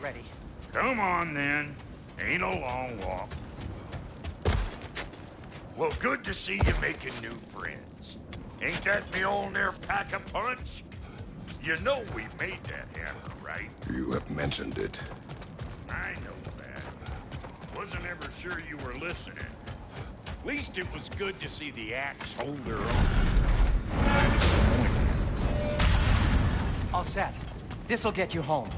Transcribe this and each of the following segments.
ready. Come on, then. Ain't a long walk. Well, good to see you making new friends. Ain't that me old there pack-a-punch? You know we made that hammer, right? You have mentioned it. I know that. Wasn't ever sure you were listening. At least it was good to see the axe hold her own. All set. This'll get you home.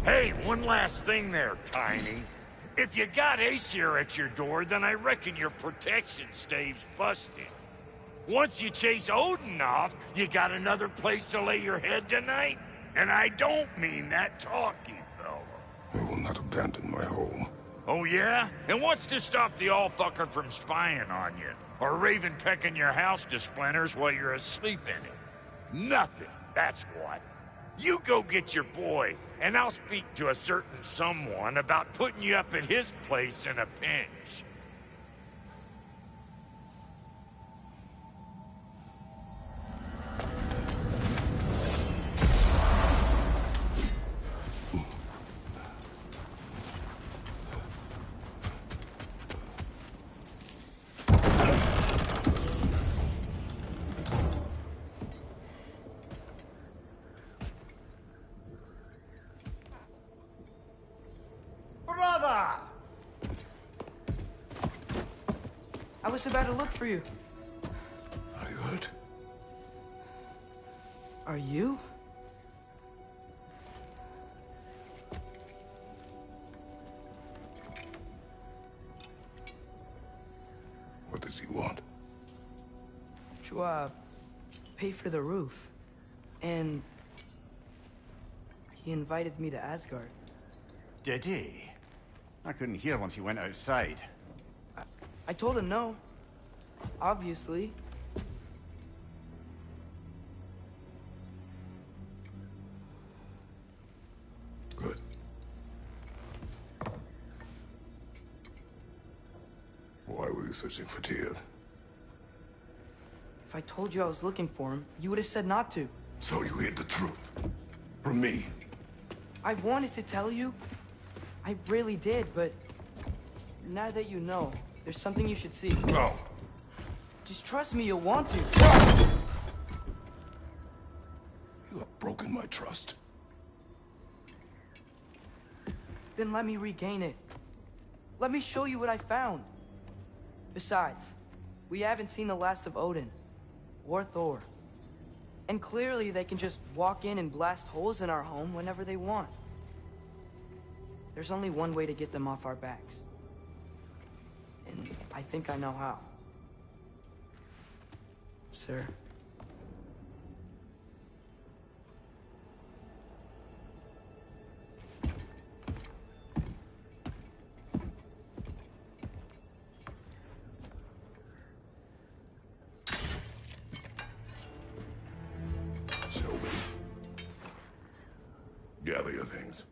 Hey, one last thing there, Tiny. If you got Aesir at your door, then I reckon your protection stave's busted. Once you chase Odin off, you got another place to lay your head tonight? And I don't mean that talky fella. I will not abandon my home. Oh yeah? And what's to stop the all-fucker from spying on you? Or Raven pecking your house to splinters while you're asleep in it? Nothing, that's what. You go get your boy, and I'll speak to a certain someone about putting you up at his place in a pinch. I was about to look for you. Are you hurt? Are you? What does he want? To, pay for the roof. And he invited me to Asgard. Did he? I couldn't hear once he went outside. I told him no. Obviously. Good. Why were you searching for Tyr? If I told you I was looking for him, you would have said not to. So you hid the truth. From me. I wanted to tell you. I really did, but now that you know, there's something you should see. No. Just trust me, you'll want to. You have broken my trust. Then let me regain it. Let me show you what I found. Besides, we haven't seen the last of Odin. Or Thor. And clearly they can just walk in and blast holes in our home whenever they want. There's only one way to get them off our backs. And I think I know how. Sir. Shelby. Gather your things.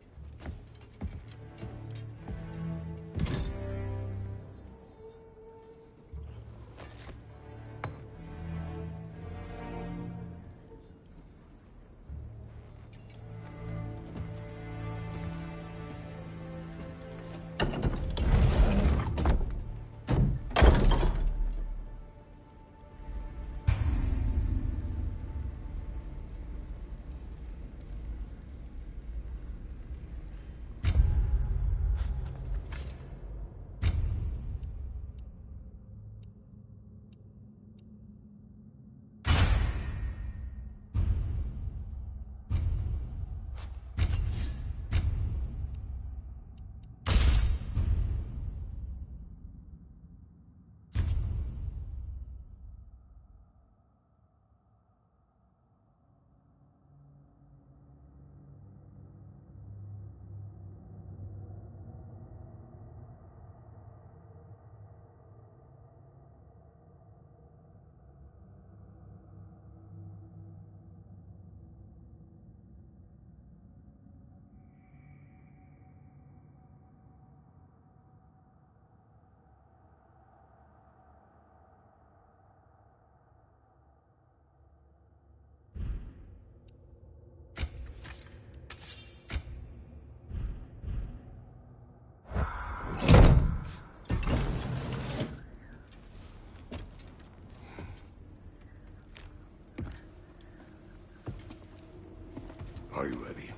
Are you ready?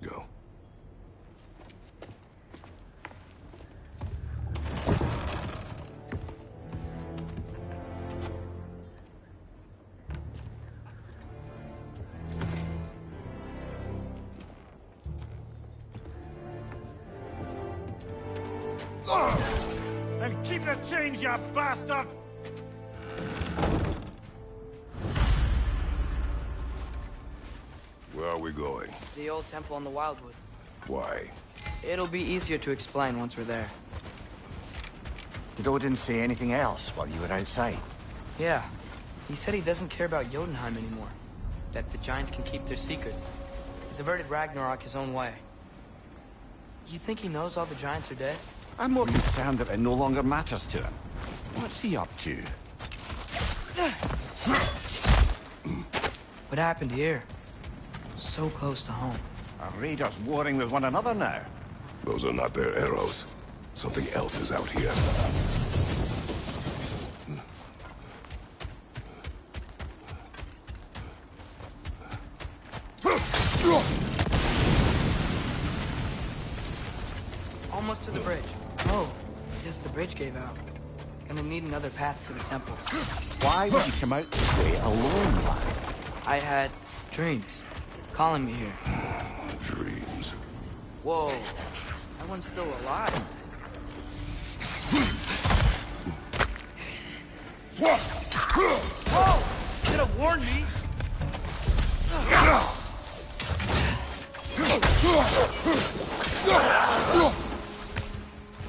Go. And keep the change, you bastard! Where are we going? The old temple in the Wildwoods. Why? It'll be easier to explain once we're there. Did Odin say anything else while you were outside? Yeah. He said he doesn't care about Jotunheim anymore. That the Giants can keep their secrets. He's averted Ragnarok his own way. You think he knows all the Giants are dead? I'm more concerned that it no longer matters to him. What's he up to? What happened here? So close to home. Our raiders warring with one another now. Those are not their arrows. Something else is out here. Almost to the bridge. Oh, guess the bridge gave out. Gonna need another path to the temple. Why would you come out this way alone, lad? I had dreams calling me here. Dreams. Whoa, that one's still alive. Whoa! Should have warned me.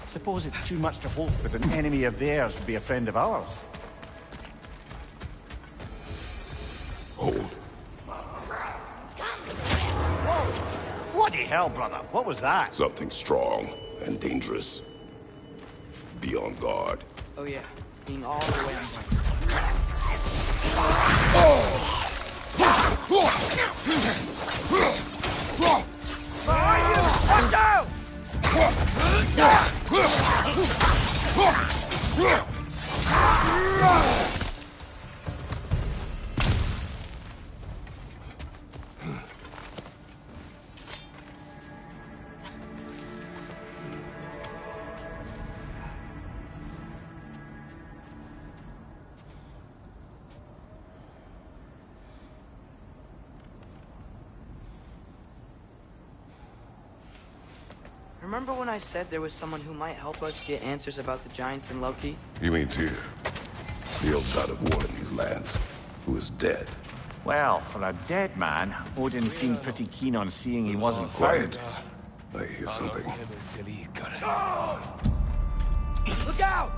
Suppose it's too much to hope that an enemy of theirs would be a friend of ours. Hold. Bloody hell, brother. What was that? Something strong and dangerous. Be on guard. Oh yeah, being all the way on board. Behind you! Watch out! Remember when I said there was someone who might help us get answers about the Giants and Loki? You mean Tyr? The old god of war in these lands, who is dead. Well, for a dead man, Odin seemed pretty keen on seeing he wasn't Quiet. found. I hear something. Look out!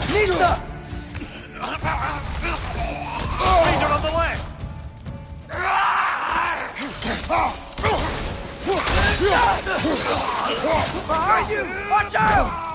Nista! Raider on the left! Behind you! Watch out!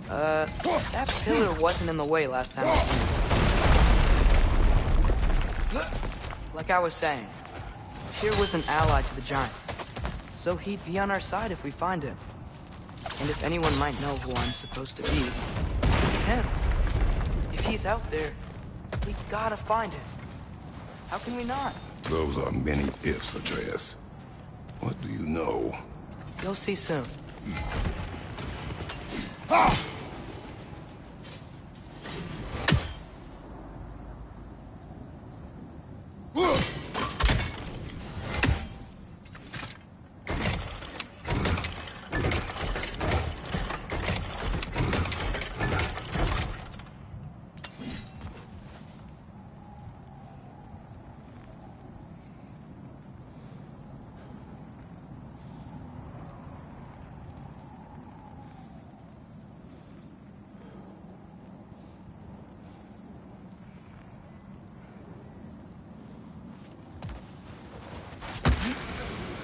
That pillar wasn't in the way last time. Like I was saying, Tyr was an ally to the giant, so he'd be on our side if we find him. And if anyone might know who I'm supposed to be, it's him. If he's out there, we gotta find him. How can we not? Those are many ifs, Atreus. What do you know? You'll see soon.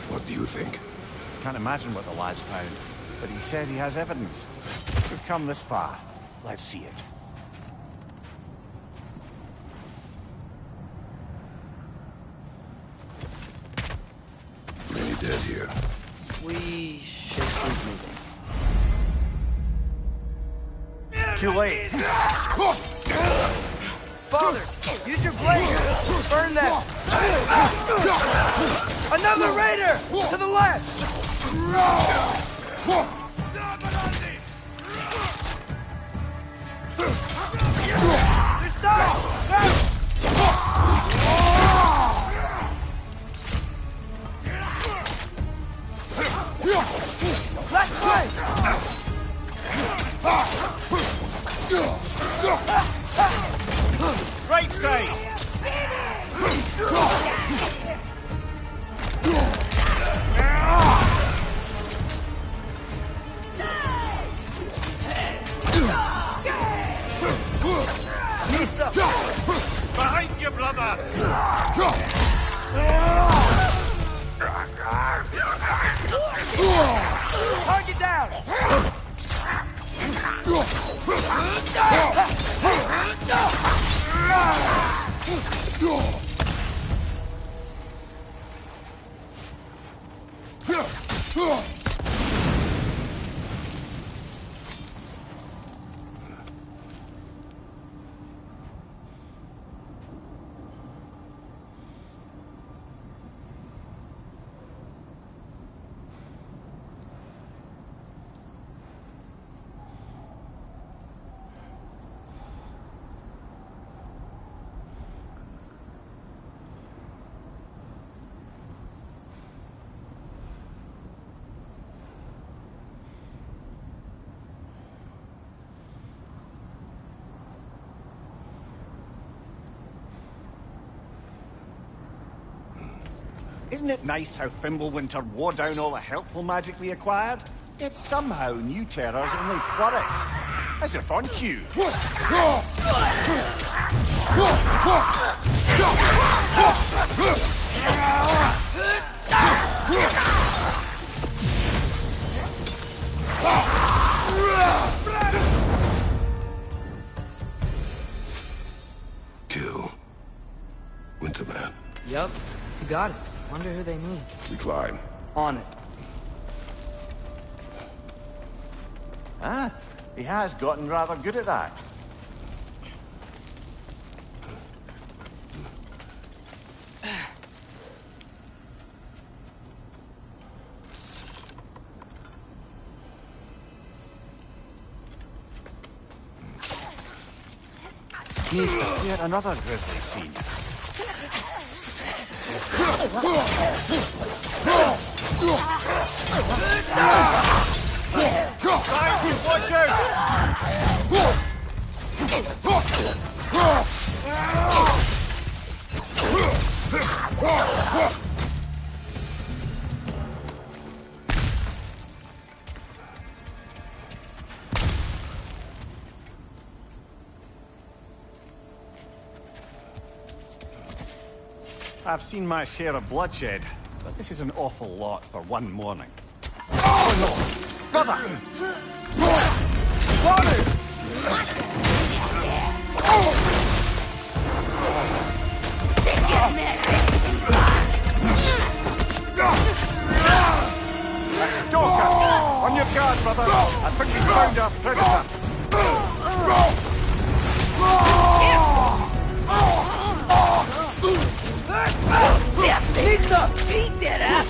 What do you think? Can't imagine what the lad's found, but he says he has evidence. We've come this far. Let's see it. Many dead here. We should keep moving. Too late. Father, use your blade! Burn them! Another raider! To the left! Their side! Left way! Right side! Behind you, brother! Target down! Isn't it nice how Fimbulwinter wore down all the helpful magic we acquired? Yet somehow new terrors only flourish. As if on cue. Kill. Winterman. Yup, you got it. Wonder who they mean. We climb. On it. Ah, he has gotten rather good at that. Yet another grisly scene. Watch out! I've seen my share of bloodshed, but this is an awful lot for one morning. Oh no! Brother! A stalker! On your guard, brother! I think we found our predator! Lisa! Beat that ass!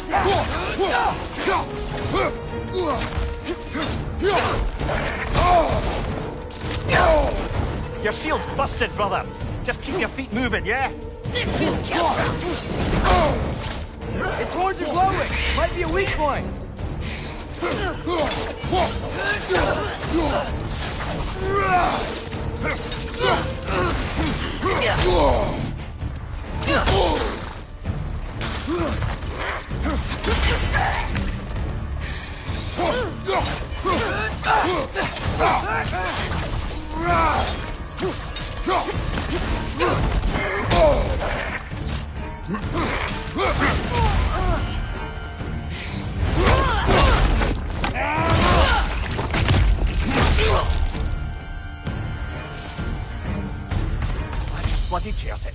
Your shield's busted, brother! Just keep your feet moving, yeah? Its horns are glowing! Might be a weak point! Bloody tears it.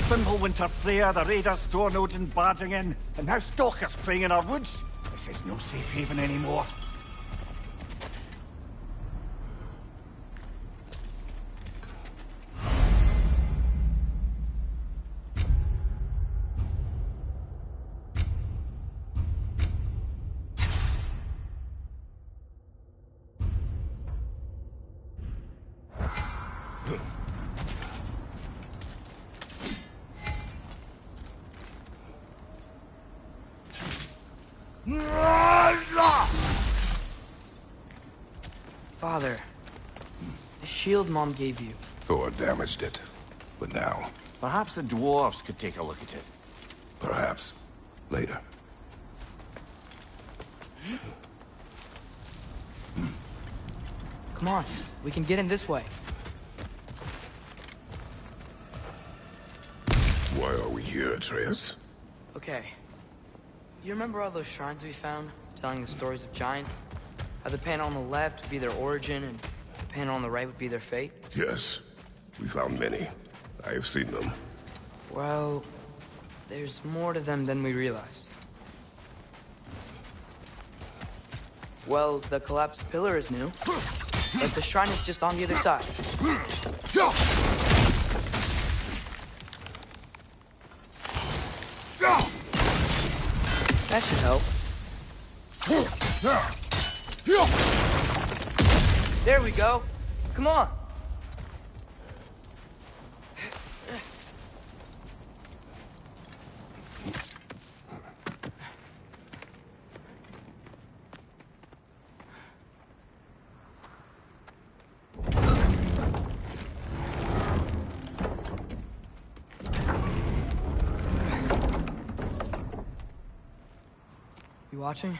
Fimbulwinter Freya, the raiders, Thornode and barging in, and now stalkers preying in our woods. This is no safe haven anymore. Father, the shield Mom gave you. Thor damaged it. But now, Perhaps the dwarves could take a look at it. perhaps, later. Come on, we can get in this way. Why are we here, Atreus? Okay. You remember all those shrines we found, telling the stories of giants? How the panel on the left would be their origin, and the panel on the right would be their fate? Yes. We found many. I have seen them. Well, there's more to them than we realized. Well, the collapsed pillar is new, but the shrine is just on the other side. That should help. There we go. Come on. You watching?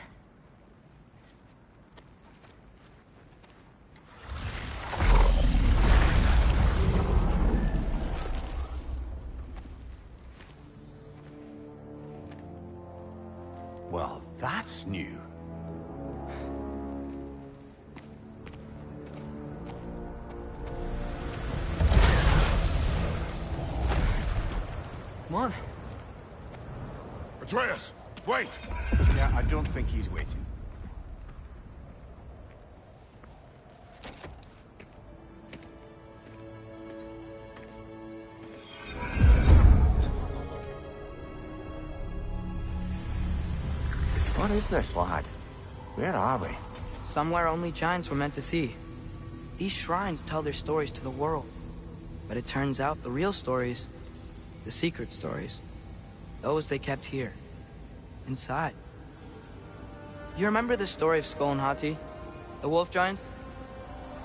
Well, that's new. Come on. Atreus, wait! Yeah, I don't think he's waiting. What is this, lad? Where are we? Somewhere only giants were meant to see. These shrines tell their stories to the world. But it turns out the real stories, the secret stories, those they kept here, inside. You remember the story of Skull and Hati? The wolf giants?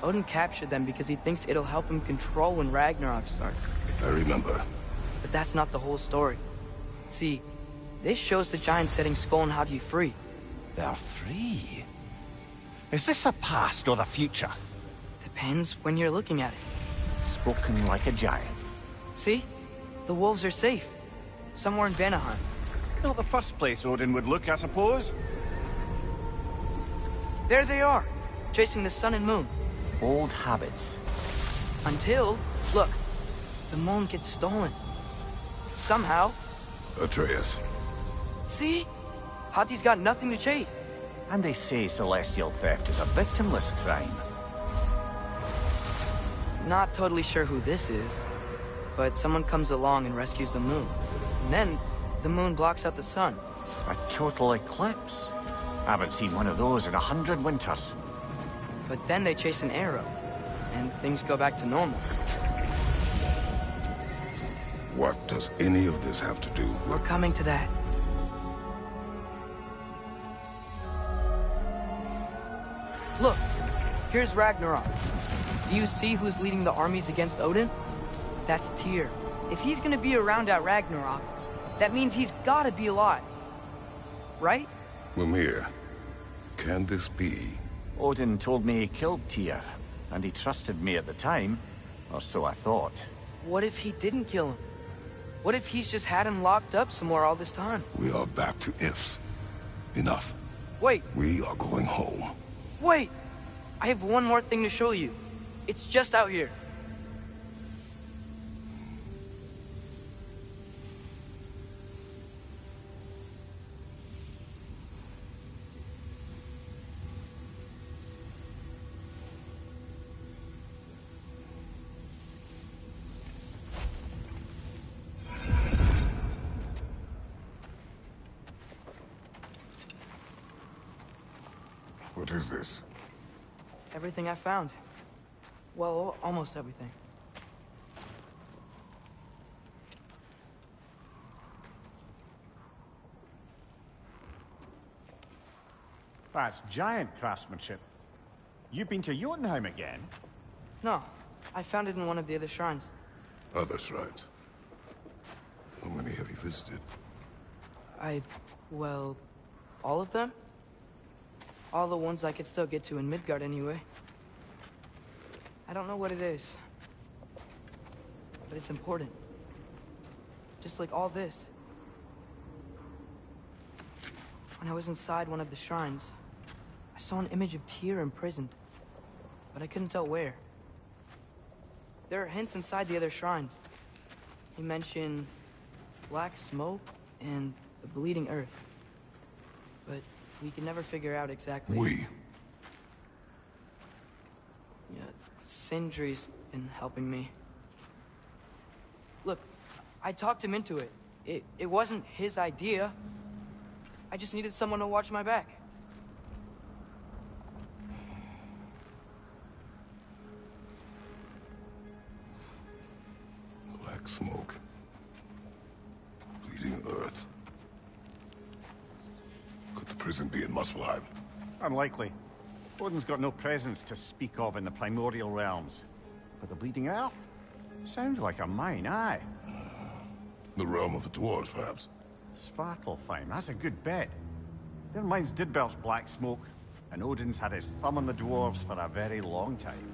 Odin captured them because he thinks it'll help him control when Ragnarok starts. I remember. But that's not the whole story. See, this shows the giants setting Skull and Hati free. They're free. Is this the past or the future? Depends when you're looking at it. Spoken like a giant. See? The wolves are safe. Somewhere in Vanaheim. Not the first place Odin would look, I suppose. There they are, chasing the sun and moon. Old habits. Until, look, the moon gets stolen. Somehow. Atreus. See? Hati's got nothing to chase. And they say celestial theft is a victimless crime. Not totally sure who this is, but someone comes along and rescues the moon. And then, the moon blocks out the sun. A total eclipse. Haven't seen one of those in 100 winters. But then they chase an arrow, and things go back to normal. What does any of this have to do We're with... coming to that. Look, here's Ragnarok. Do you see who's leading the armies against Odin? That's Tyr. If he's gonna be around at Ragnarok, that means he's gotta be alive. Right? Mimir, can this be? Odin told me he killed Tyr, and he trusted me at the time, or so I thought. What if he didn't kill him? What if he's just had him locked up somewhere all this time? We are back to ifs. Enough. Wait, We are going home. wait! I have one more thing to show you. It's just out here. What is this? Everything I found. Well, almost everything. That's giant craftsmanship. You've been to Jotunheim again? No, I found it in one of the other shrines. Others, right? How many have you visited? Well, all of them? All the ones I could still get to in Midgard anyway. I don't know what it is, but it's important. Just like all this. When I was inside one of the shrines, I saw an image of Tyr imprisoned, but I couldn't tell where. There are hints inside the other shrines. They mention black smoke and the bleeding earth, but we can never figure out exactly. We? Yeah, Sindri's been helping me. Look, I talked him into it. It wasn't his idea. I just needed someone to watch my back. Black smoke. Bleeding earth. Could the prison be in Muspelheim? Unlikely. Odin's got no presence to speak of in the primordial realms. But the Bleeding Earth? Sounds like a mine, aye. The realm of the dwarves, perhaps? Svartalfheim, that's a good bet. Their mines did belch black smoke, and Odin's had his thumb on the dwarves for a very long time.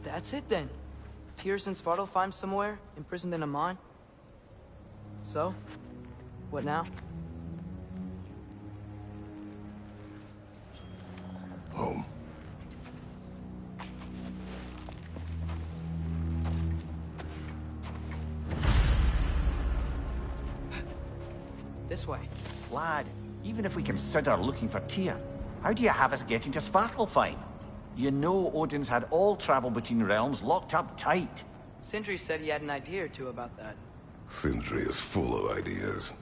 That's it then. Tyr's in Svartalfheim somewhere, imprisoned in a mine. So, what now? Home. This way. Lad, even if we consider looking for Tyr, how do you have us getting to Svartalfheim? You know Odin's had all travel between realms locked up tight. Sindri said he had an idea or two about that. Sindri is full of ideas.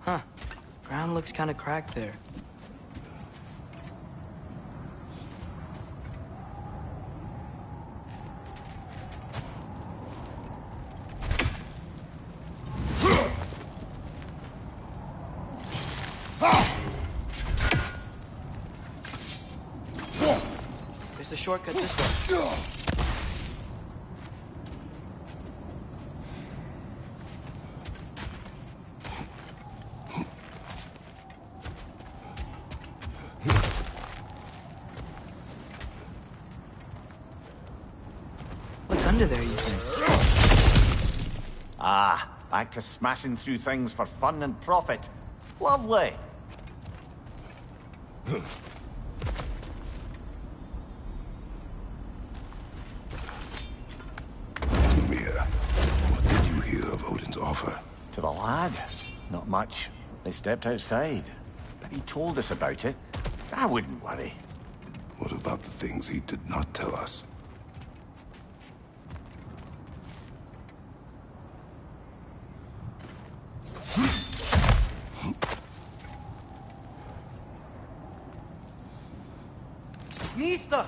Huh. Ground looks kind of cracked there. shortcut this way. What's under there, you think? Ah, back to smashing through things for fun and profit. Lovely. Mia, what did you hear of Odin's offer? To the lad? Not much. They stepped outside. But he told us about it. I wouldn't worry. What about the things he did not tell us? Nista!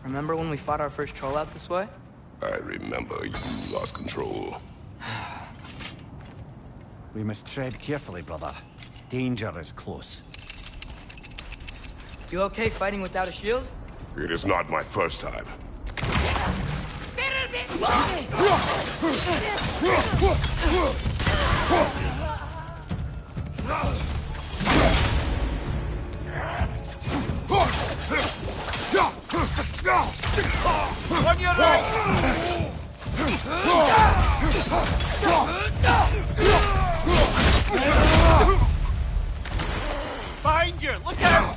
Remember when we fought our first troll out this way? I remember you lost control. We must tread carefully, brother. Danger is close. You okay fighting without a shield? It is not my first time. On your right! Behind you! Look out!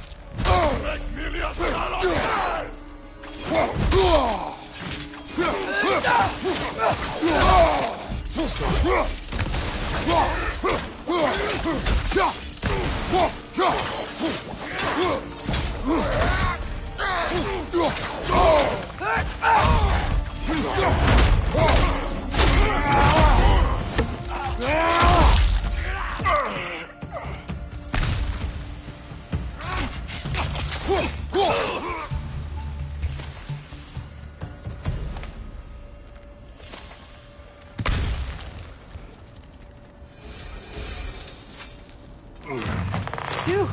Phew!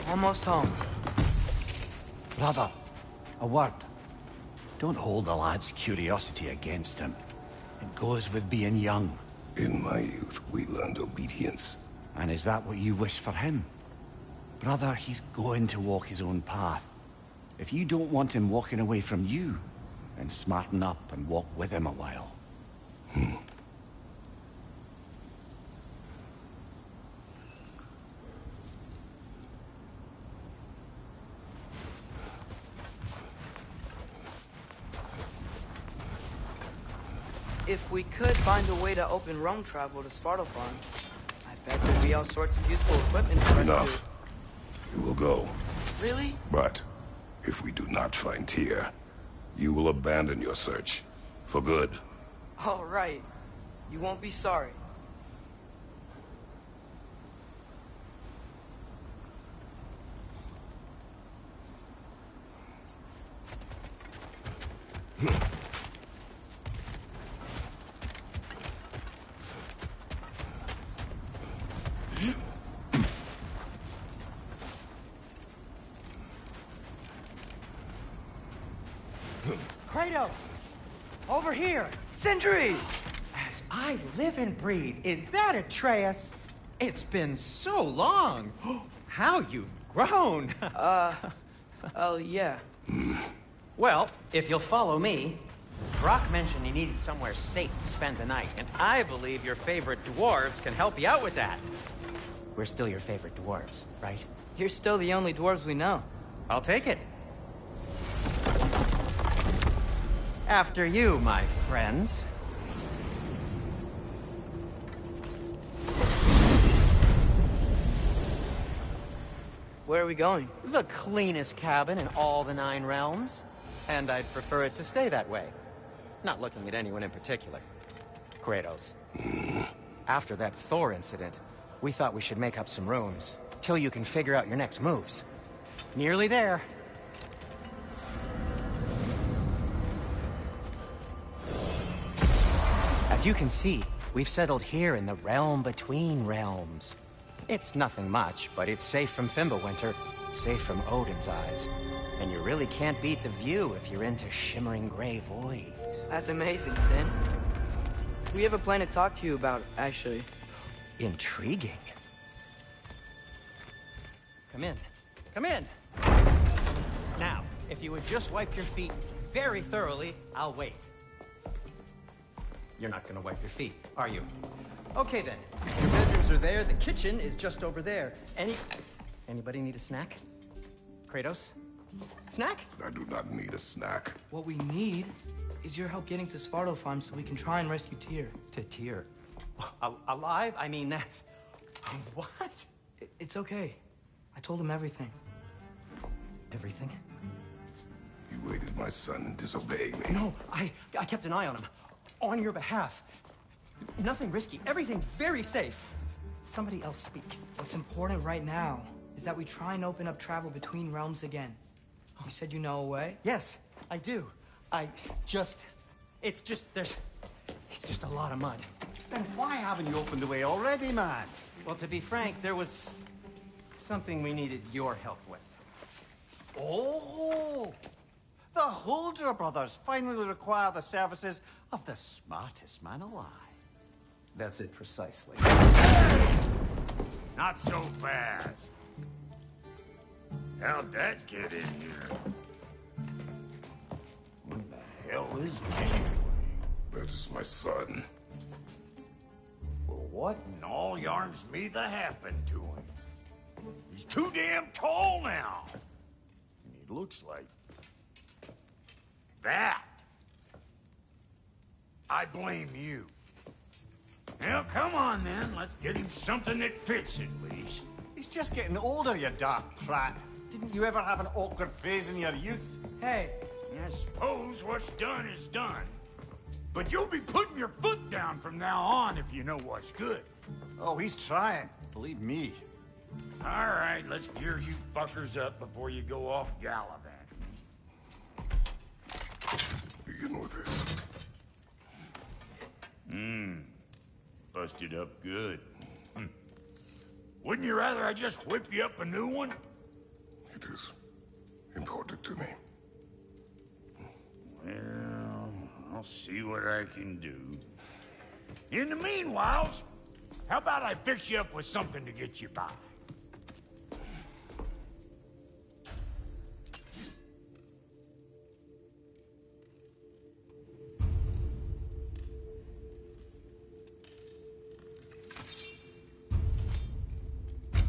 Almost home. Brother, a word. Don't hold the lad's curiosity against him. It goes with being young. In my youth, we learned obedience. And is that what you wish for him? Brother, he's going to walk his own path. If you don't want him walking away from you, then smarten up and walk with him a while. If we could find a way to open roam travel to Svartalfheim, I bet there'd be all sorts of useful equipment for us Enough. You will go. to... Really? But if we do not find Tyr, you will abandon your search. For good. All right. You won't be sorry. Kratos! Over here! Sentry! As I live and breathe, is that Atreus? It's been so long! How you've grown! Oh, yeah. Well, if you'll follow me, Brock mentioned he needed somewhere safe to spend the night, and I believe your favorite dwarves can help you out with that. We're still your favorite dwarves, right? You're still the only dwarves we know. I'll take it. After you, my friends. Where are we going? The cleanest cabin in all the 9 realms. And I'd prefer it to stay that way. Not looking at anyone in particular. Kratos. After that Thor incident, we thought we should make up some rooms, till you can figure out your next moves. Nearly there. As you can see, we've settled here in the realm between realms. It's nothing much, but it's safe from Fimbulwinter, safe from Odin's eyes. And you really can't beat the view if you're into shimmering gray voids. That's amazing, Sin. We have a plan to talk to you about, actually. Intriguing. Come in. Come in! Now, if you would just wipe your feet very thoroughly, I'll wait. You're not gonna wipe your feet, are you? Okay then. Your bedrooms are there, the kitchen is just over there. Anybody need a snack? Kratos? Snack? I do not need a snack. What we need is your help getting to Svartalfheim so we can try and rescue Tyr. To Tyr? Alive? I mean, that's... What? It's okay. I told him everything. Everything? You aided my son in disobeying me. No, I kept an eye on him. On your behalf. Nothing risky. Everything very safe. Somebody else speak. What's important right now is that we try and open up travel between realms again. You said you know a way? Yes, I do. It's just a lot of mud. Then why haven't you opened the way already, man? Well, to be frank, there was something we needed your help with. Oh! The Holder brothers finally require the services of the smartest man alive. That's it precisely. Not so fast. How'd that get in here? What the hell is it anyway? That is my son. Well, what in all yarns me that happened to him? He's too damn tall now. And he looks like... that. I blame you. Well, come on then. Let's get him something that fits at least. He's just getting older, you dark prat. Didn't you ever have an awkward phase in your youth? Hey, I suppose what's done is done. But you'll be putting your foot down from now on if you know what's good. Oh, he's trying. Believe me. All right, let's gear you fuckers up before you go off gallivanting. Begin with this. Busted up good. Wouldn't you rather I just whip you up a new one? It is important to me. Well, I'll see what I can do. In the meanwhile, how about I fix you up with something to get you by?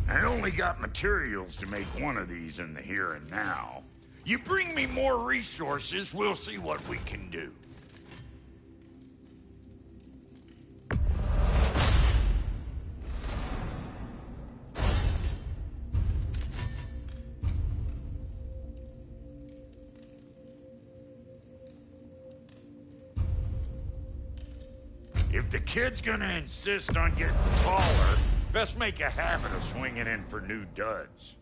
I only got materials to make one of these in the here and now. You bring me more resources, we'll see what we can do. If the kid's gonna insist on getting taller, best make a habit of swinging in for new duds.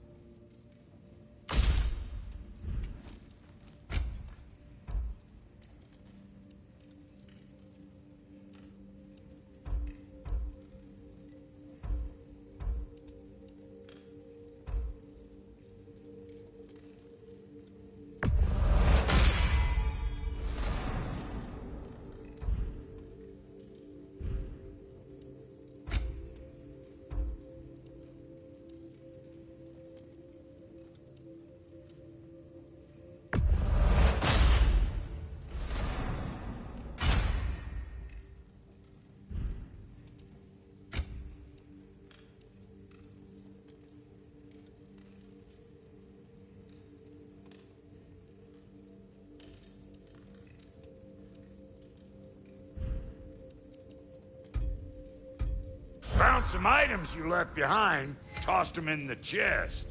Found some items you left behind, tossed them in the chest.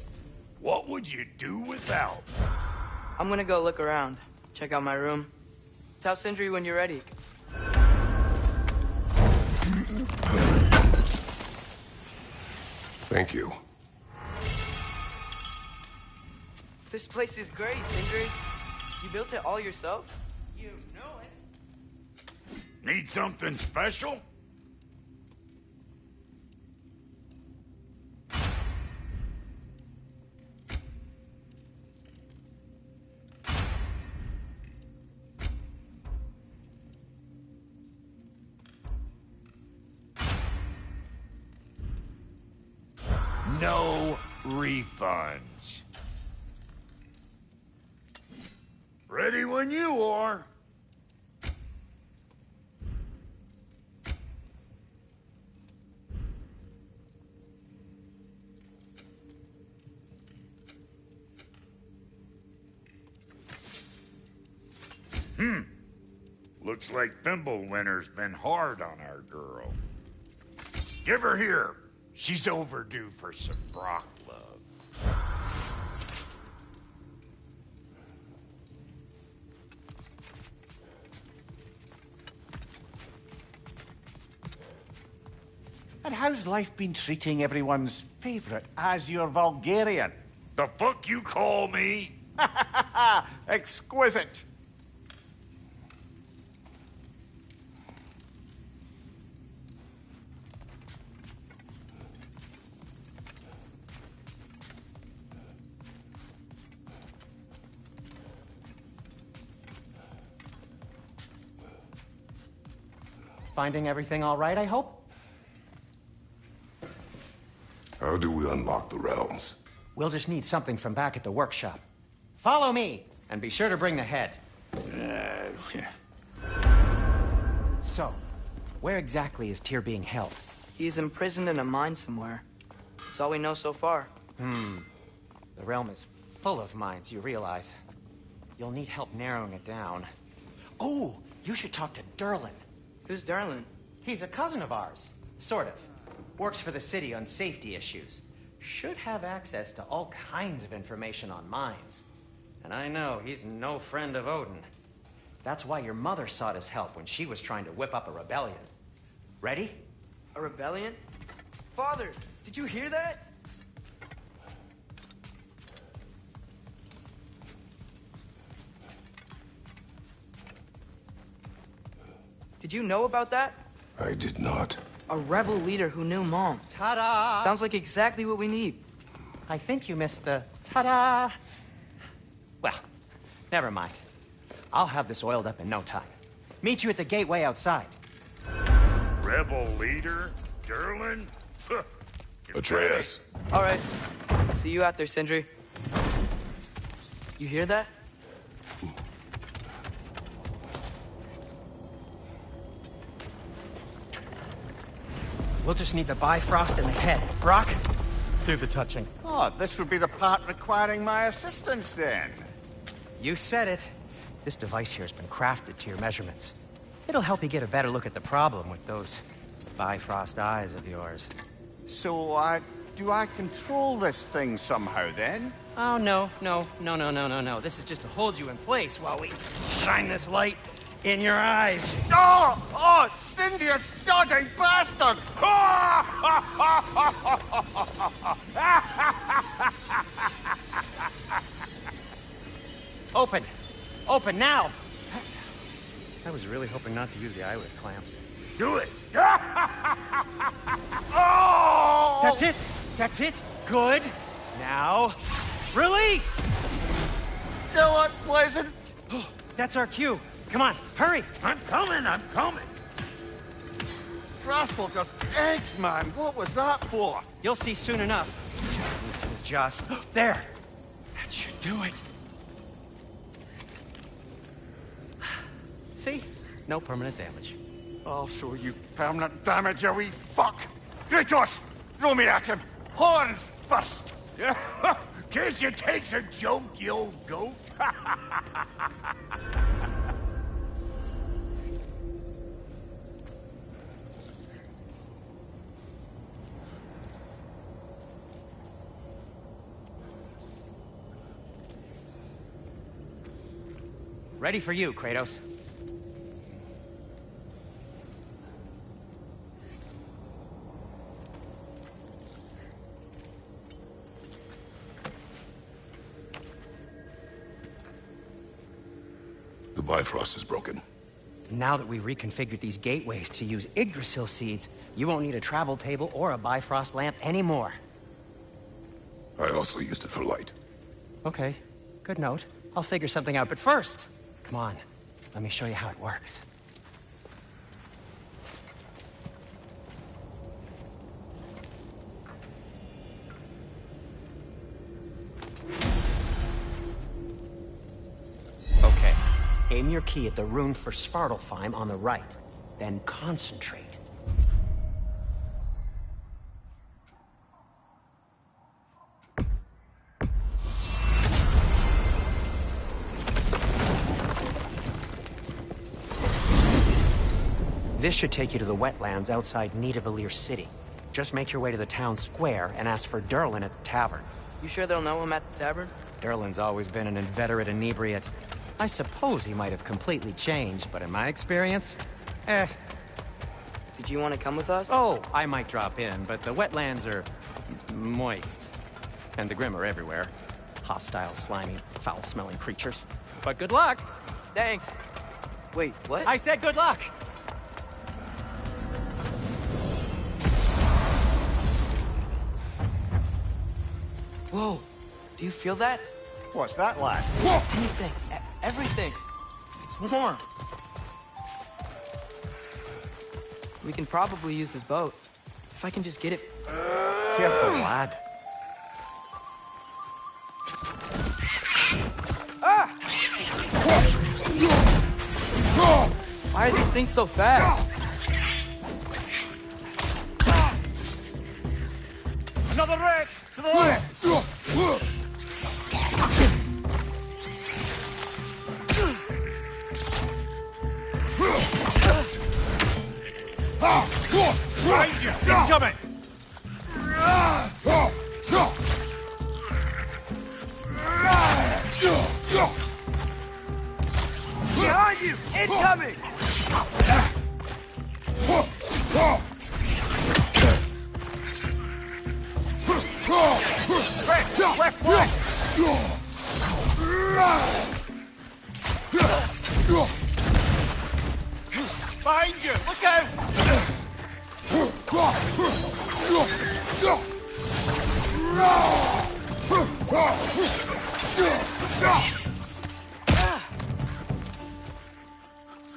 What would you do without? I'm gonna go look around. Check out my room. Tell Sindri when you're ready. Thank you. This place is great, Sindri. You built it all yourself? You know it. Need something special? No refunds. Ready when you are. Looks like Thimblewinter's been hard on our girl. Give her here. She's overdue for some Brock love. And how's life been treating everyone's favorite Azure Vulgarian? The fuck you call me? Exquisite. Finding everything all right, I hope? How do we unlock the realms? We'll just need something from back at the workshop. Follow me, and be sure to bring the head. So, where exactly is Tyr being held? He's imprisoned in a mine somewhere. That's all we know so far. The realm is full of mines, you realize. You'll need help narrowing it down. Oh, you should talk to Durlin. Who's Darlin? He's a cousin of ours. Sort of. Works for the city on safety issues. Should have access to all kinds of information on mines. And I know he's no friend of Odin. That's why your mother sought his help when she was trying to whip up a rebellion. Ready? A rebellion? Father, did you hear that? Did you know about that? I did not. A rebel leader who knew Mom. Ta-da! Sounds like exactly what we need. I think you missed the ta-da. Well, never mind. I'll have this oiled up in no time. Meet you at the gateway outside. Rebel leader? Durlin? Atreus. All right. See you out there, Sindri. You hear that? We'll just need the Bifrost and the head. Brock, do the touching. Oh, this would be the part requiring my assistance then. You said it. This device here has been crafted to your measurements. It'll help you get a better look at the problem with those Bifrost eyes of yours. So, do I control this thing somehow then? Oh, no. This is just to hold you in place while we shine this light in your eyes. Oh, Cindy, you sodding bastard! Open! Open now! I was really hoping not to use the eyelid clamps. Do it! Oh! That's it! That's it! Good! Now, release! Go on, Pleasant. That's our cue. Come on, hurry! I'm coming! Grassfalker's eggs, man. What was that for? You'll see soon enough. Just there. That should do it. See? No permanent damage. I'll show you permanent damage, you wee fuck. Kratos, throw me at him. Horns first. Guess you takes a joke, you old goat. Ready for you, Kratos. The Bifrost is broken. Now that we reconfigured these gateways to use Yggdrasil seeds, you won't need a travel table or a Bifrost lamp anymore. I also used it for light. Okay, good note. I'll figure something out, but first, come on, let me show you how it works. Okay, aim your key at the rune for Svartalfheim on the right, then concentrate. This should take you to the wetlands outside Nidavellir City. Just make your way to the town square and ask for Durlin at the tavern. You sure they'll know him at the tavern? Durlin's always been an inveterate inebriate. I suppose he might have completely changed, but in my experience, Did you want to come with us? Oh, I might drop in, but the wetlands are moist. And the Grim are everywhere. Hostile, slimy, foul-smelling creatures. But good luck! Thanks. Wait, what? I said good luck! Whoa, do you feel that? What's that, lad? Anything, everything. It's warm. We can probably use this boat. If I can just get it... Careful, lad. Ah! Why are these things so fast? Another wreck! To the left! Ranger, incoming! Behind you! Incoming! Left flank! Behind you! Look out!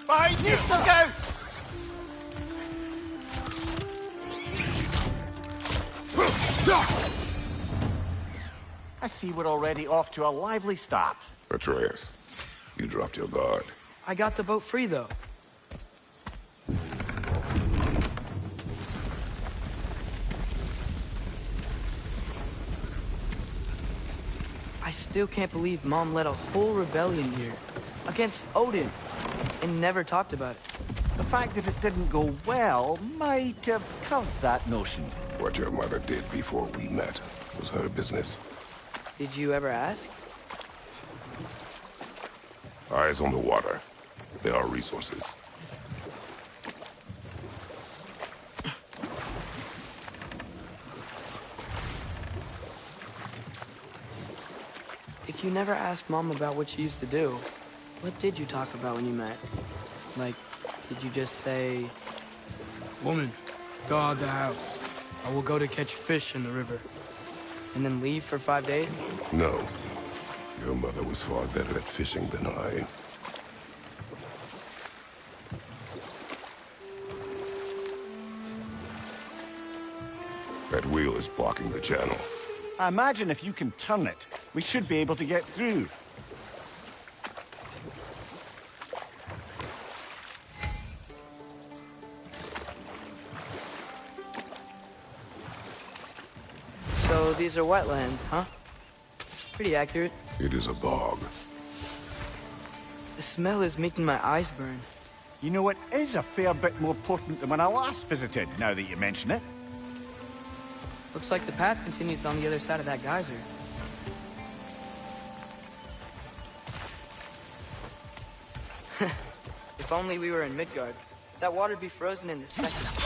Behind you! Look out! I see we're already off to a lively start. Atreus, you dropped your guard. I got the boat free, though. I still can't believe Mom led a whole rebellion here. Against Odin. And never talked about it. The fact that it didn't go well might have covered that notion. What your mother did before we met was her business. Did you ever ask? Eyes on the water. There are resources. If you never asked Mom about what she used to do, what did you talk about when you met? Like, did you just say, "Woman, guard the house. I will go to catch fish in the river," and then leave for 5 days? No. Your mother was far better at fishing than I. That wheel is blocking the channel. I imagine if you can turn it, we should be able to get through. So these are wetlands, huh? Pretty accurate. It is a bog. The smell is making my eyes burn. You know, it is a fair bit more potent than when I last visited, now that you mention it. Looks like the path continues on the other side of that geyser. If only we were in Midgard. That water'd be frozen in a second.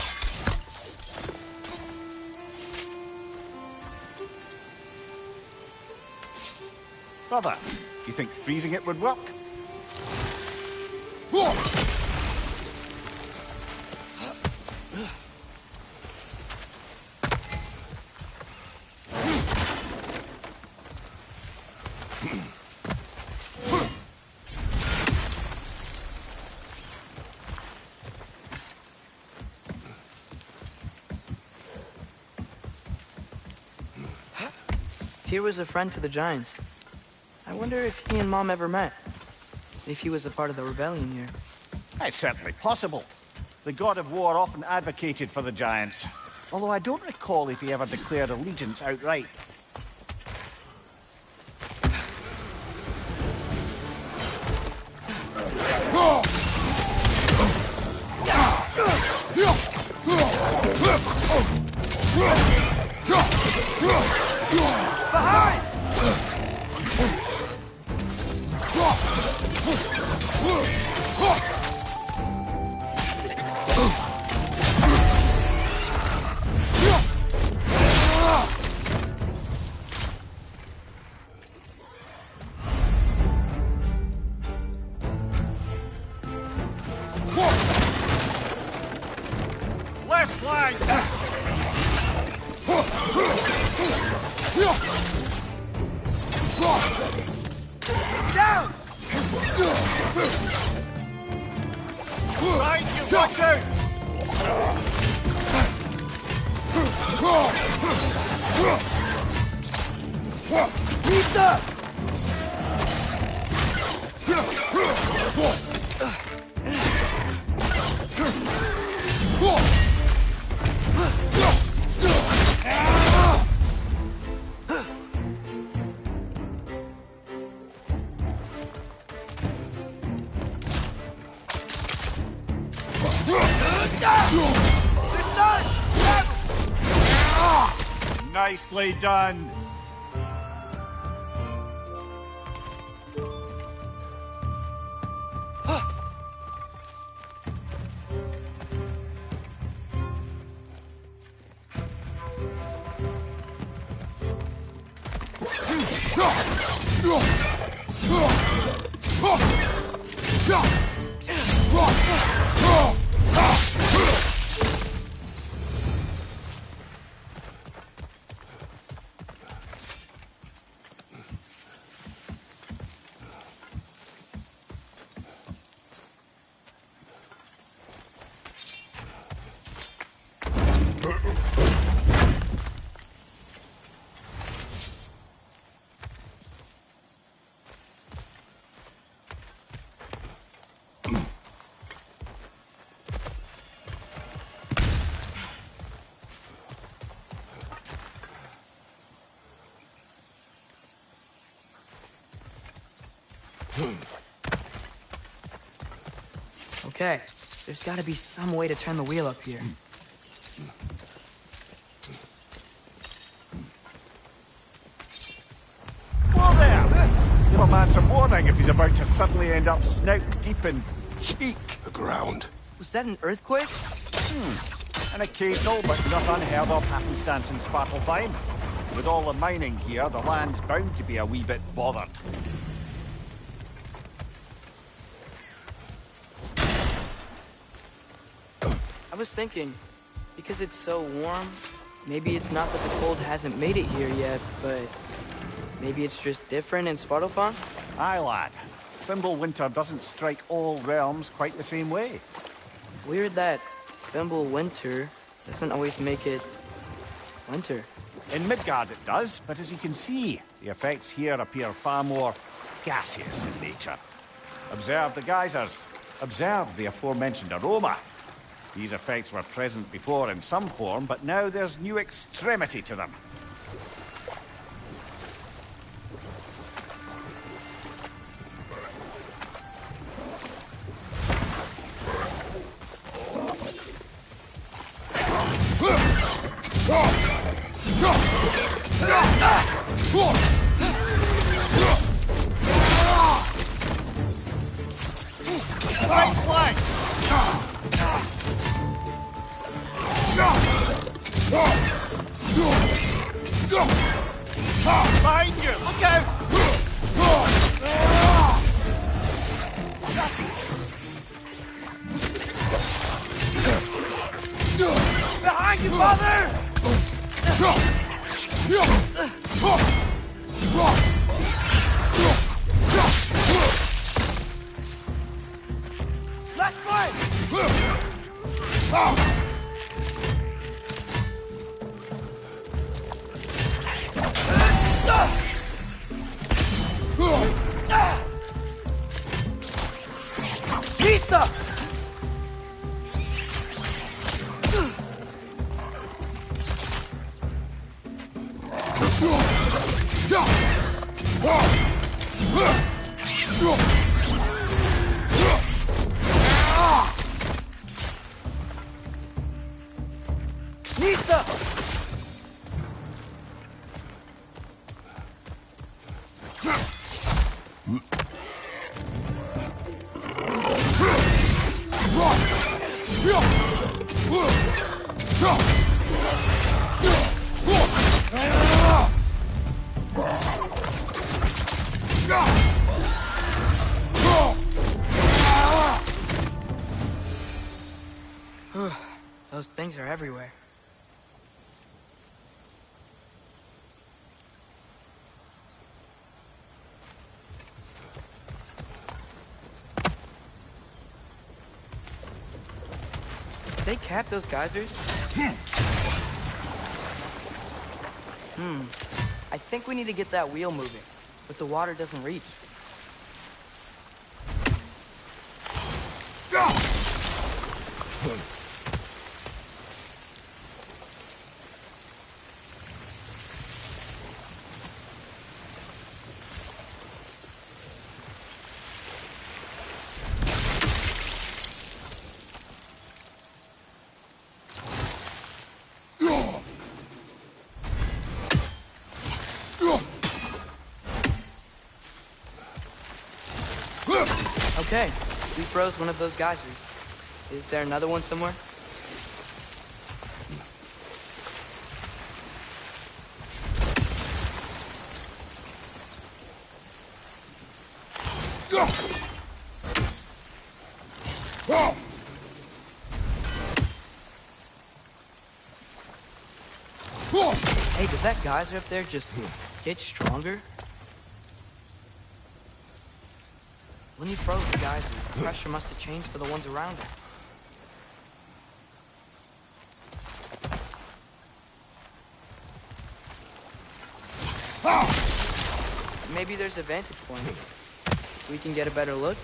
Brother, you think freezing it would work? Tyr was a friend to the Giants. I wonder if he and Mom ever met. If he was a part of the rebellion here. It's certainly possible. The god of war often advocated for the Giants. Although I don't recall if he ever declared allegiance outright. Behind! Left flank! Down! Right, you watch out! Pizza! Nicely done. Okay, there's gotta be some way to turn the wheel up here. Whoa there! Give a man some warning if he's about to suddenly end up snout deep in cheek. The ground. Was that an earthquake? An occasional but not unheard of happenstance in Svartalfheim. With all the mining here, the land's bound to be a wee bit bothered. I was thinking, because it's so warm, maybe it's not that the cold hasn't made it here yet, but maybe it's just different in Svartalfheim? Aye, lad. Winter doesn't strike all realms quite the same way. Weird that Winter doesn't always make it winter. In Midgard it does, but as you can see, the effects here appear far more gaseous in nature. Observe the geysers. Observe the aforementioned aroma. These effects were present before in some form, but now there's new extremity to them. Right flank! Behind you! Look out! Behind you, father! Left flank! Pista! Nisa! Those things are everywhere. Did they cap those geysers? I think we need to get that wheel moving, but the water doesn't reach. Okay, we froze one of those geysers. Is there another one somewhere? Hey, did that geyser up there just get stronger? When you froze the geyser, the pressure must have changed for the ones around it. Maybe there's a vantage point. We can get a better look.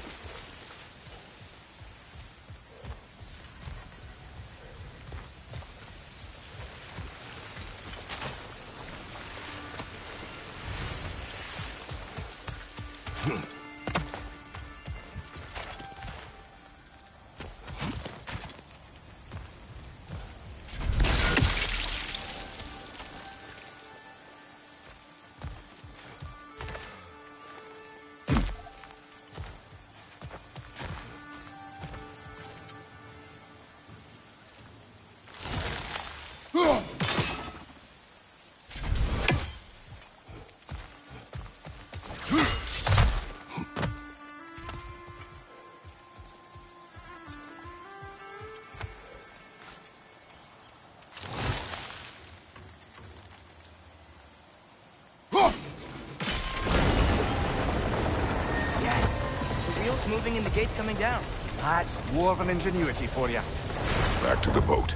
Moving and the gate's coming down. That's dwarven ingenuity for you. Back to the boat.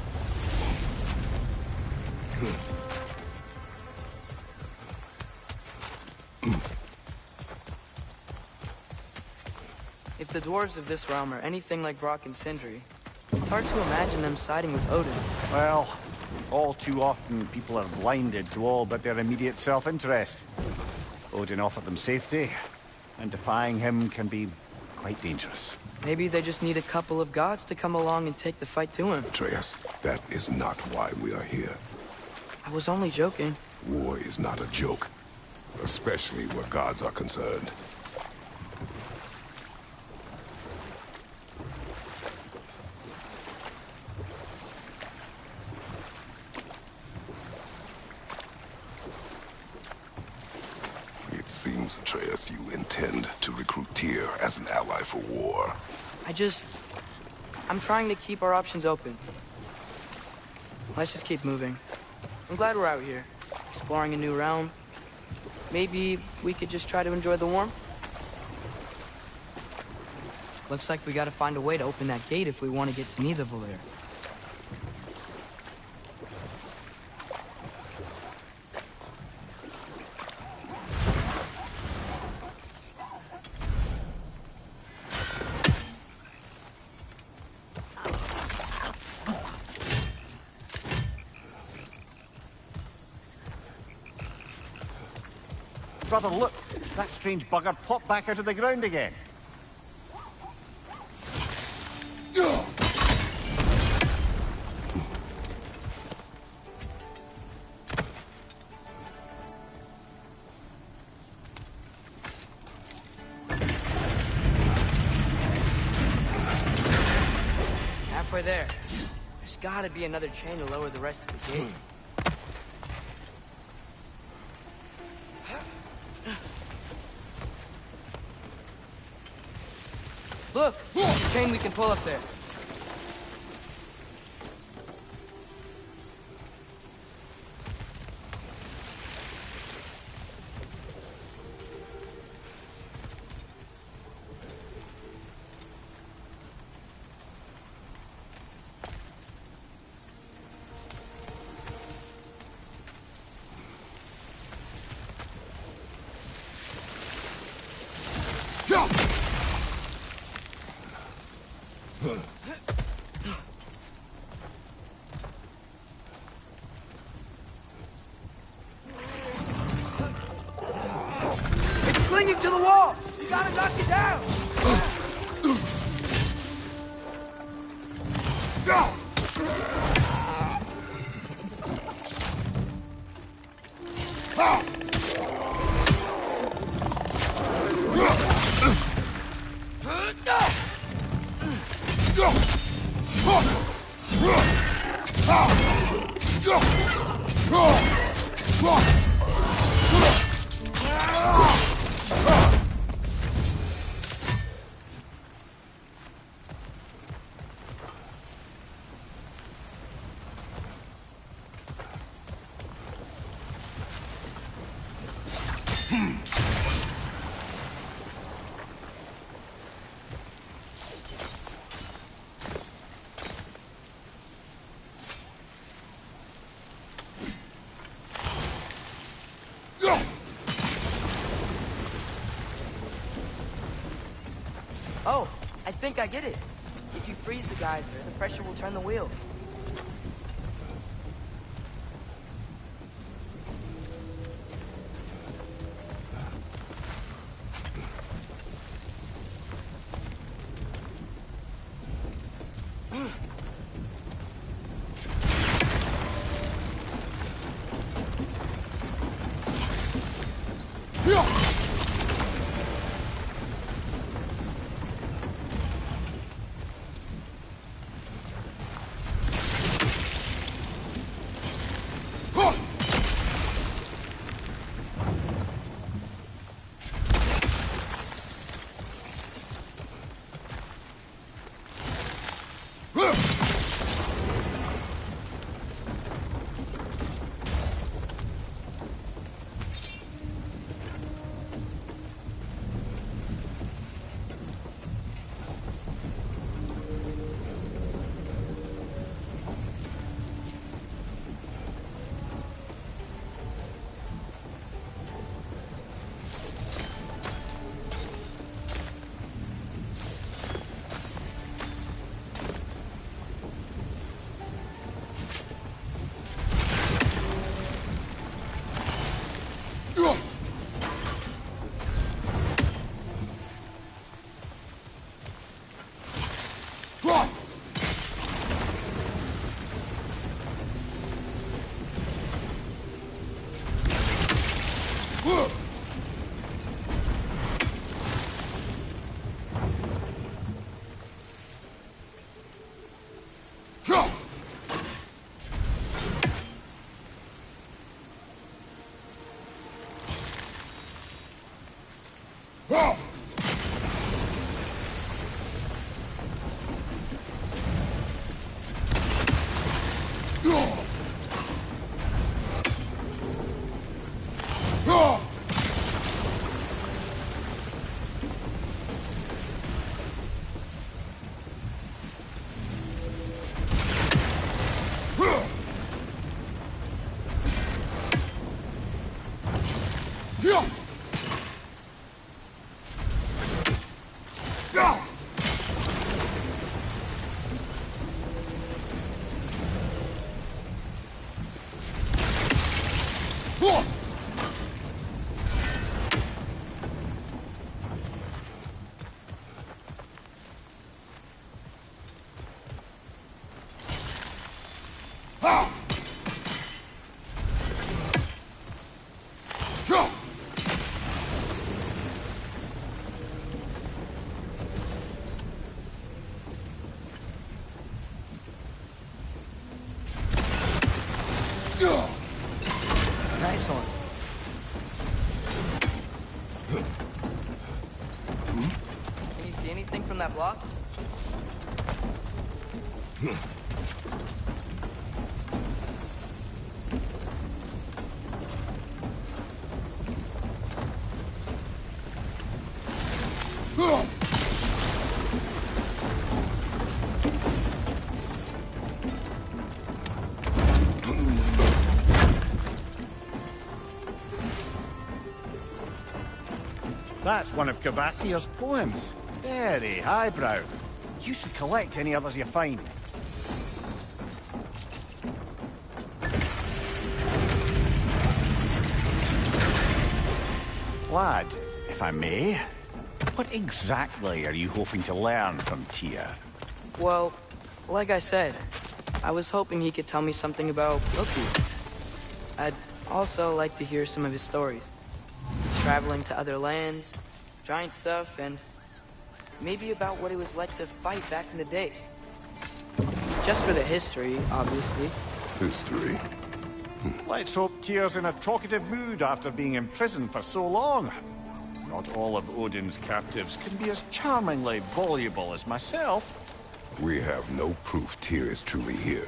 If the dwarves of this realm are anything like Brock and Sindri, it's hard to imagine them siding with Odin. Well, all too often people are blinded to all but their immediate self-interest. Odin offered them safety, and defying him can be quite dangerous. Maybe they just need a couple of gods to come along and take the fight to him. Atreus, that is not why we are here. I was only joking. War is not a joke, especially where gods are concerned. Seems, Atreus, you intend to recruit Tyr as an ally for war. I'm trying to keep our options open. Let's just keep moving. I'm glad we're out here, exploring a new realm. Maybe we could just try to enjoy the warmth? Looks like we gotta find a way to open that gate if we want to get to Nidavellir. Brother, look! That strange bugger popped back out of the ground again. Halfway there. There's gotta be another chain to lower the rest of the gate. Look! There's a chain we can pull up there. It's clinging to the wall! You gotta knock it down! Oh, I think I get it. If you freeze the geyser, the pressure will turn the wheel. Nice one. Can you see anything from that block? That's one of Cavassier's poems. Very highbrow. You should collect any others you find. Lad, if I may, what exactly are you hoping to learn from Tyr? Well, like I said, I was hoping he could tell me something about Loki. I'd also like to hear some of his stories. Traveling to other lands, giant stuff, and maybe about what it was like to fight back in the day. Just for the history, obviously. History. Let's hope Tyr's in a talkative mood after being imprisoned for so long. Not all of Odin's captives can be as charmingly voluble as myself. We have no proof Tyr is truly here.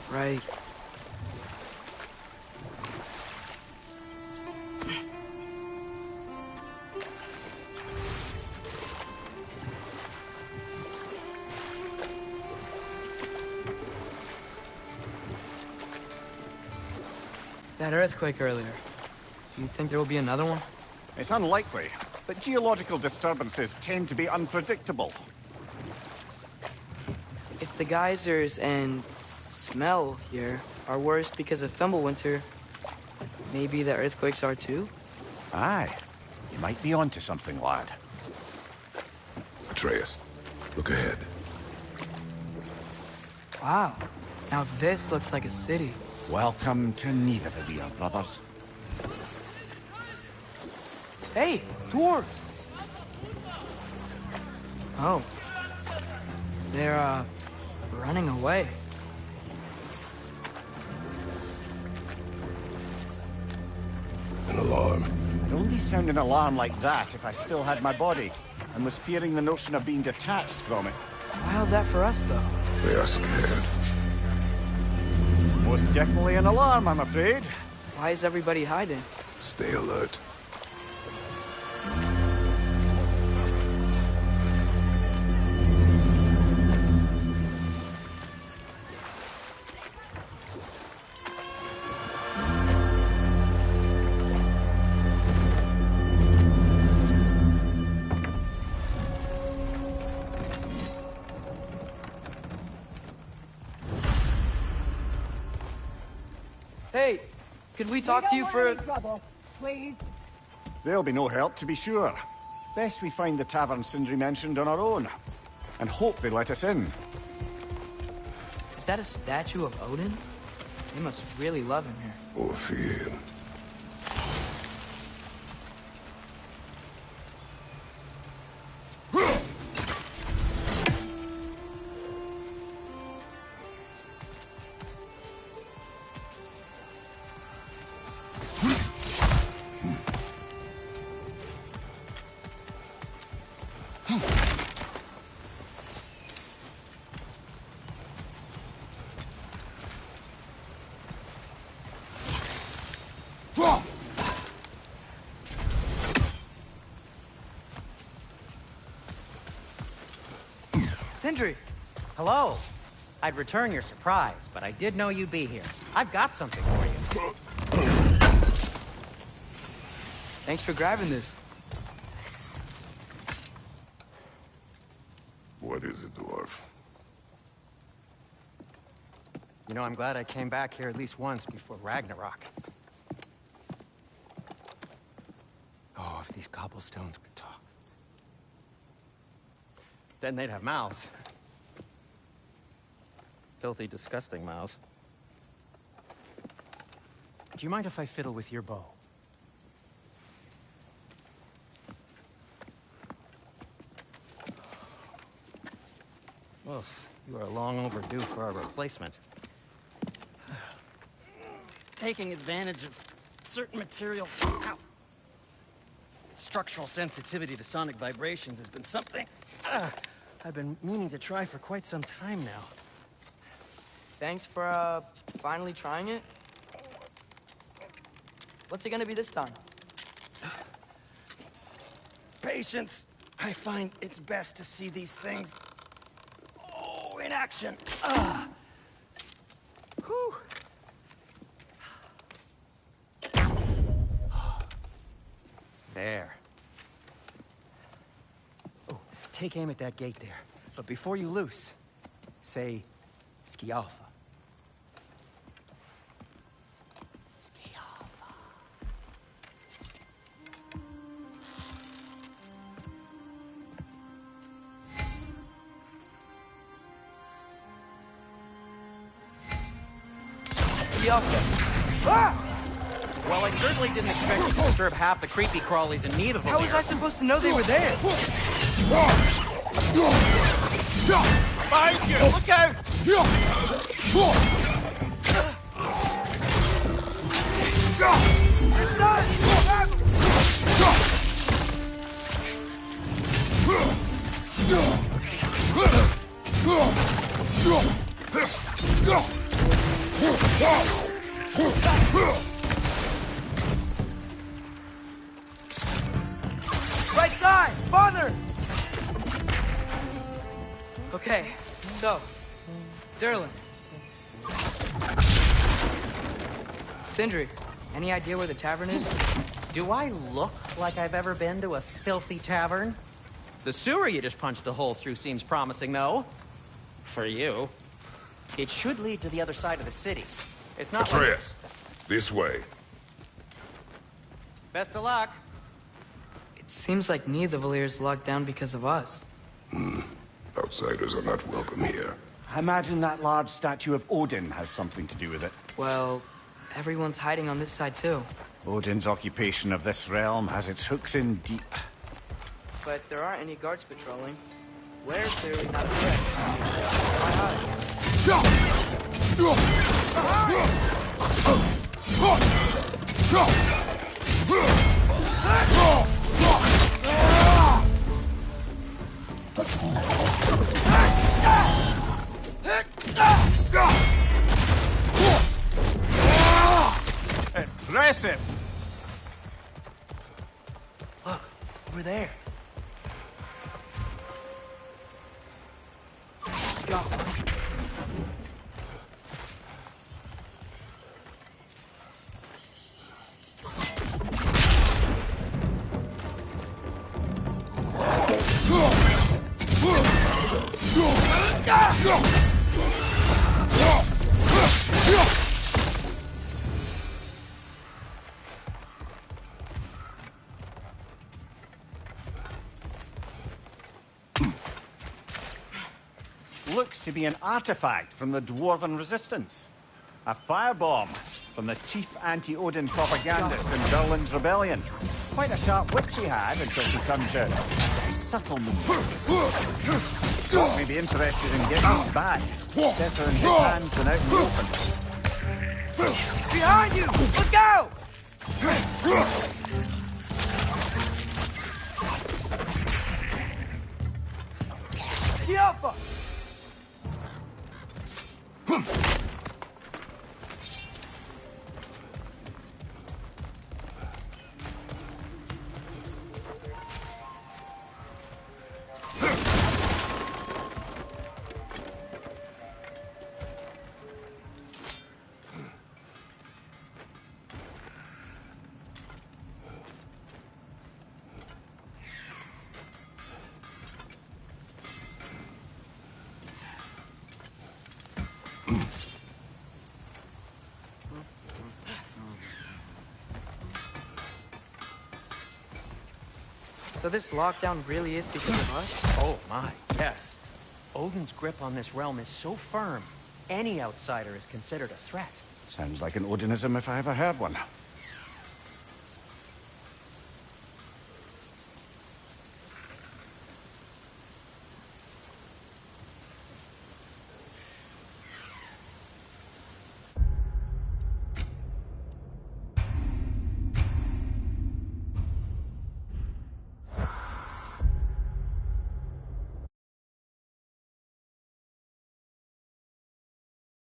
Right. That earthquake earlier. Do you think there will be another one? It's unlikely, but geological disturbances tend to be unpredictable. If the geysers and smell here are worse because of Fimbulwinter, maybe the earthquakes are too? Aye. You might be onto something, lad. Atreus, look ahead. Wow. Now this looks like a city. Welcome to Nidavellir, brothers. Hey, dwarves! Oh. They're, running away. An alarm. I'd only sound an alarm like that if I still had my body, and was fearing the notion of being detached from it. Why held that for us, though? They are scared. Most definitely an alarm, I'm afraid. Why is everybody hiding? Stay alert. Hey, could we talk to you for... trouble, please. There'll be no help, to be sure. Best we find the tavern Sindri mentioned on our own. And hope they let us in. Is that a statue of Odin? They must really love him here. Or fear him. Sindri! Hello. I'd return your surprise, but I did know you'd be here. I've got something for you. Thanks for grabbing this. What is it, dwarf? You know, I'm glad I came back here at least once before Ragnarok. Oh, if these cobblestones could talk. Then they'd have mouths. Filthy, disgusting mouths. Do you mind if I fiddle with your bow? Well, you are long overdue for a replacement. Taking advantage of certain materials. Ow. Structural sensitivity to sonic vibrations has been something I've been meaning to try for quite some time now. Thanks for, finally trying it. What's it gonna be this time? Patience. I find it's best to see these things, in action. Whew. There. Oh, take aim at that gate there. But before you loose, say, Ski Alpha. Ski Alpha. Ski Alpha. Ah! Well, I certainly didn't expect to disturb half the creepy crawlies in need of How was I supposed to know they were there? Behind you! Look out! Right side! Farther! Okay, so, Derlin. Sindri, any idea where the tavern is? Do I look like I've ever been to a filthy tavern? The sewer you just punched a hole through seems promising, though. For you. It should lead to the other side of the city. It's not like Atreus, this way. Best of luck. It seems like neither Valyr's locked down because of us. Outsiders are not welcome here. I imagine that large statue of Odin has something to do with it. Well, everyone's hiding on this side too. Odin's occupation of this realm has its hooks in deep. But there aren't any guards patrolling. We're clearly not a threat. Why hide? Impressive! Look, over there. Go. Looks to be an artifact from the Dwarven Resistance. A firebomb from the chief anti-Odin propagandist in Berlin's rebellion. Quite a sharp wit she had until she turned to subtle moves. May be interested in getting it back. Better in his hands than out in the open. Behind you! Look out! The Alpha! So this lockdown really is because of us? Oh my, yes. Odin's grip on this realm is so firm, any outsider is considered a threat. Sounds like an Odinism if I ever heard one.